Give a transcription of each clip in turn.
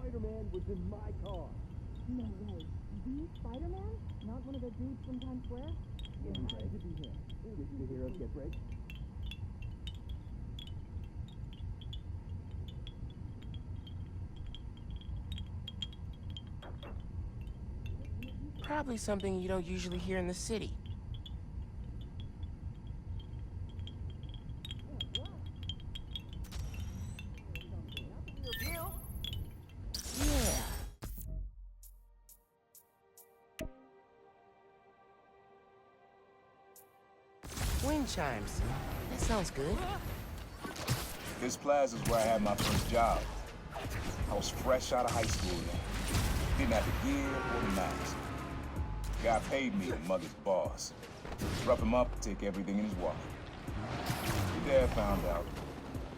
Spider-Man was in my car. No way. The Spider-Man? Not one of the dudes from Times Square? Yeah, Greg, it'd be him. The heroes get breaks. Probably something you don't usually hear in the city. Yeah. Wind chimes. That sounds good. This plaza's where I had my first job. I was fresh out of high school then. Didn't have the gear or the mask. Guy paid me to mug his boss. Rough him up, take everything in his wallet. Your dad found out.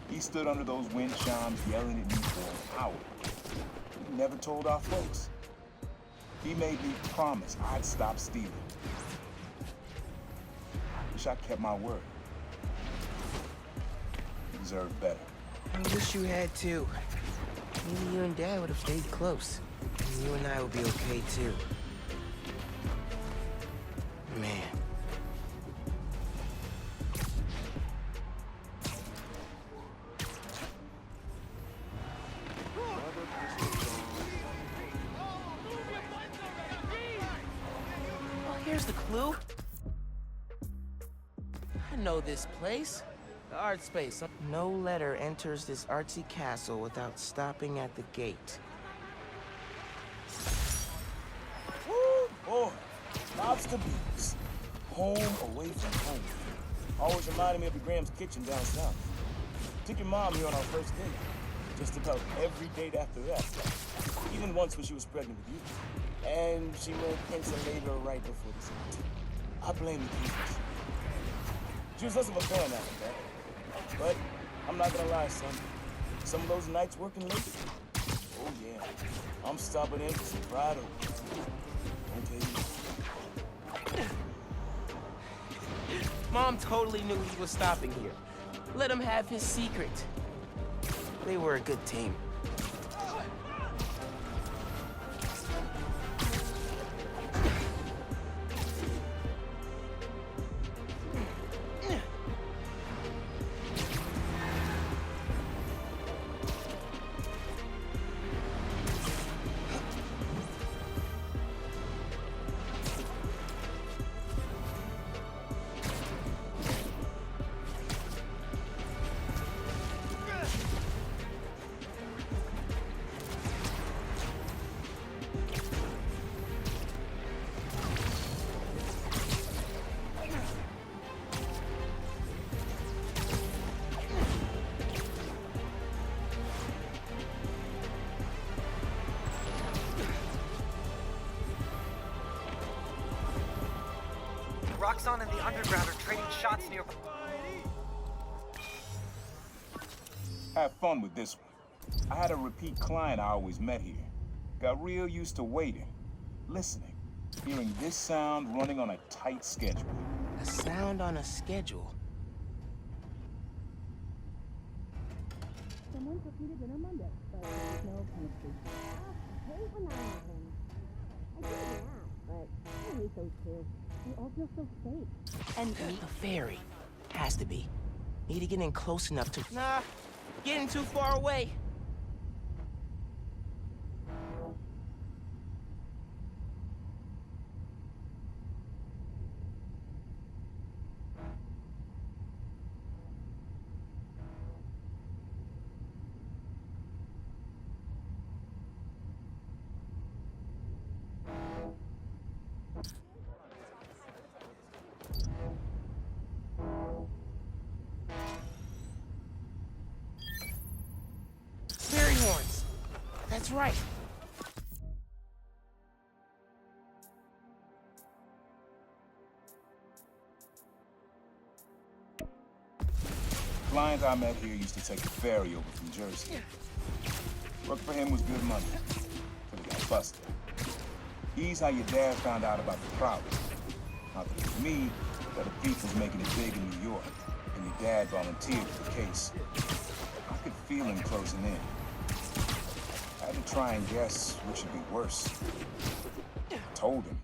He stood under those wind chimes yelling at me for an hour. He never told our folks. He made me promise I'd stop stealing. Wish I kept my word. You deserve better. I wish you had too. Maybe you and Dad would have stayed close. And you and I would be okay too. Man. Oh, here's the clue. I know this place. The art space. No letter enters this artsy castle without stopping at the gate. Woo, boy. Lobster beaks. Home away from home. Always reminded me of the Graham's Kitchen down south. Took your mom here on our first date. Just about every date after that. Even once when she was pregnant with you. And she went into labor right before this. I blame the keepers. She was less of a fan after that. But I'm not gonna lie, son. Some of those nights working late, oh yeah, I'm stopping in for some fried oats. Don't tell you. Mom totally knew he was stopping here. Let him have his secret. They were a good team. Roxxon and the Underground are trading shots near... Have fun with this one. I had a repeat client I always met here. Got real used to waiting, listening, hearing this sound running on a tight schedule. A sound on a schedule. Someone took me to dinner Monday, but there's no chemistry. I hate when that happens. I do that, but I hate those two. They all feel so fake. And the ferry. Has to be. Need to get in close enough to... Nah, getting too far away. Fairy horns. That's right. Client I met here used to take the ferry over from Jersey. Work for him was good money. Till he got busted. He's how your dad found out about the problem. Not that it was me, but the thief was making it big in New York, and your dad volunteered for the case. I could feel him closing in. I had to try and guess which should be worse. I told him.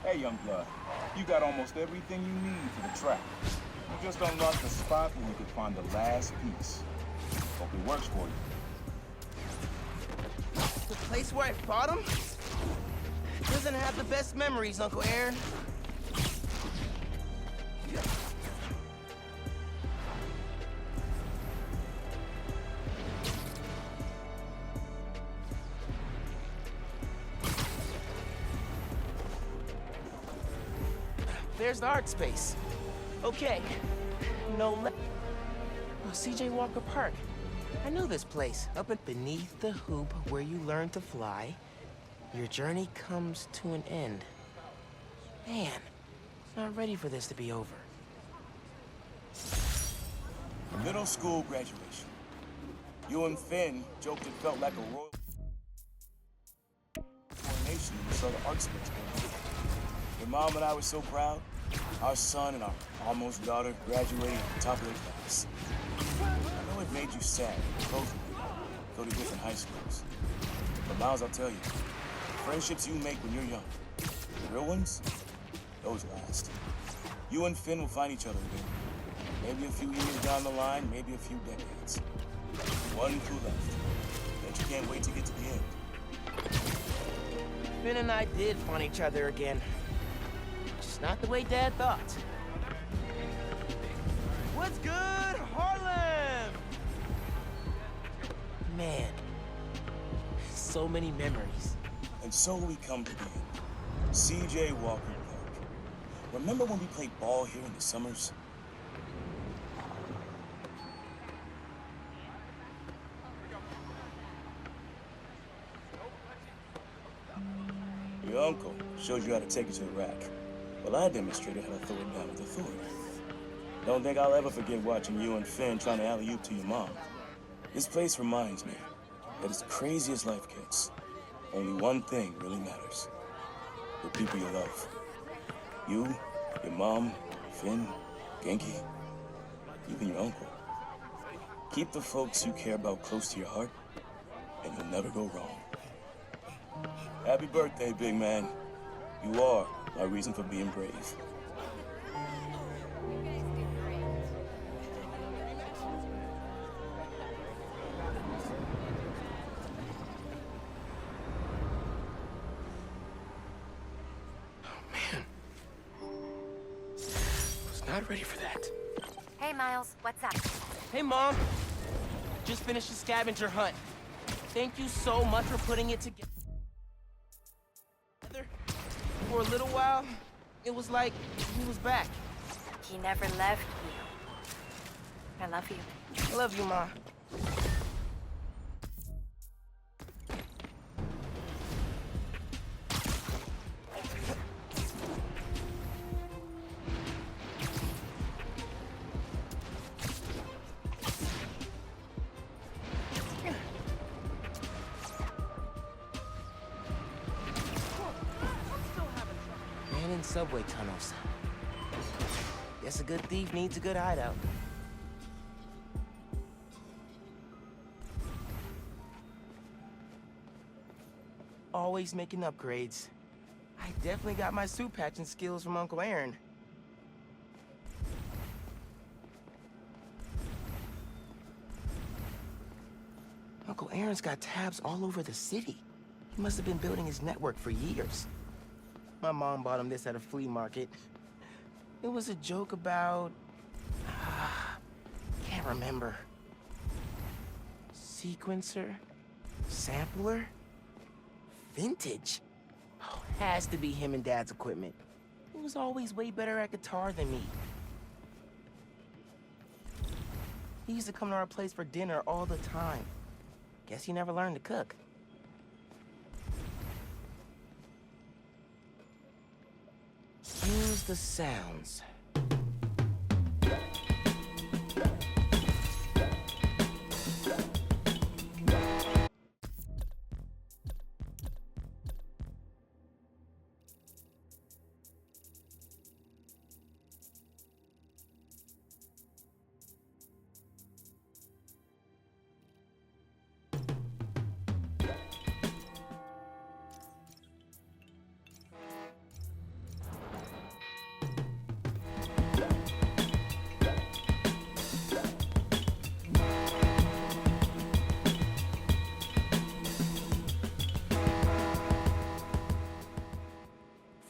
Hey, young blood. You got almost everything you need for the track. You just unlocked the spot where you could find the last piece. Hope it works for you. The place where I fought him doesn't have the best memories, Uncle Aaron. There's the art space. Okay. CJ Walker Park. I knew this place. Up and beneath the hoop where you learn to fly, your journey comes to an end. Man, not ready for this to be over. Middle school graduation. You and Finn joked it felt like a royal coronation when we saw the art space. Your mom and I were so proud. Our son and our almost daughter graduating at the top of their class. I know it made you sad, both of you, go to different high schools. But Miles, I'll tell you, friendships you make when you're young, the real ones, those last. You and Finn will find each other again. Maybe a few years down the line, maybe a few decades. One crew left. Bet you can't wait to get to the end. Finn and I did find each other again. Just not the way Dad thought. What's good, Harlem? Man, so many memories. And so we come to the end. CJ Walker Park. Remember when we played ball here in the summers? Your uncle showed you how to take it to the rack. Well, I demonstrated how to throw it down with authority. Don't think I'll ever forget watching you and Finn trying to alley-oop to your mom. This place reminds me that as crazy as life gets, only one thing really matters. The people you love. You, your mom, Finn, Genki, even your uncle. Keep the folks you care about close to your heart, and you'll never go wrong. Happy birthday, big man. You are my reason for being brave. Not ready for that. Hey, Miles, what's up? Hey, Mom. Just finished the scavenger hunt. Thank you so much for putting it together. For a little while, it was like he was back. He never left you. I love you. I love you, Ma. In subway tunnels. Guess a good thief needs a good hideout. Always making upgrades. I definitely got my suit patching skills from Uncle Aaron. Uncle Aaron's got tabs all over the city. He must have been building his network for years. My mom bought him this at a flea market. It was a joke about... can't remember. Sequencer? Sampler? Vintage? Oh, has to be him and Dad's equipment. He was always way better at guitar than me. He used to come to our place for dinner all the time. Guess he never learned to cook. the sounds.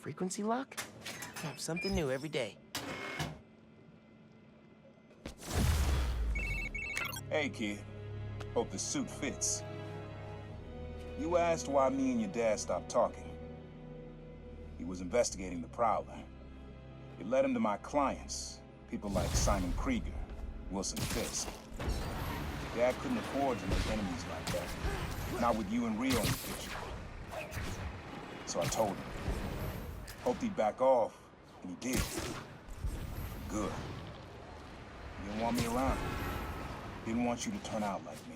Frequency lock? Something new every day. Hey, kid. Hope the suit fits. You asked why me and your dad stopped talking. He was investigating the Prowler. It led him to my clients, people like Simon Krieger, Wilson Fisk. Dad couldn't afford to make enemies like that. Not with you and Rio in the picture. So I told him. Hoped he'd back off, and he did. Good. He didn't want me around. Didn't want you to turn out like me.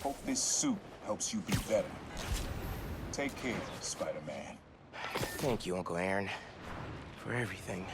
Hope this suit helps you be better. Take care, Spider-Man. Thank you, Uncle Aaron, for everything.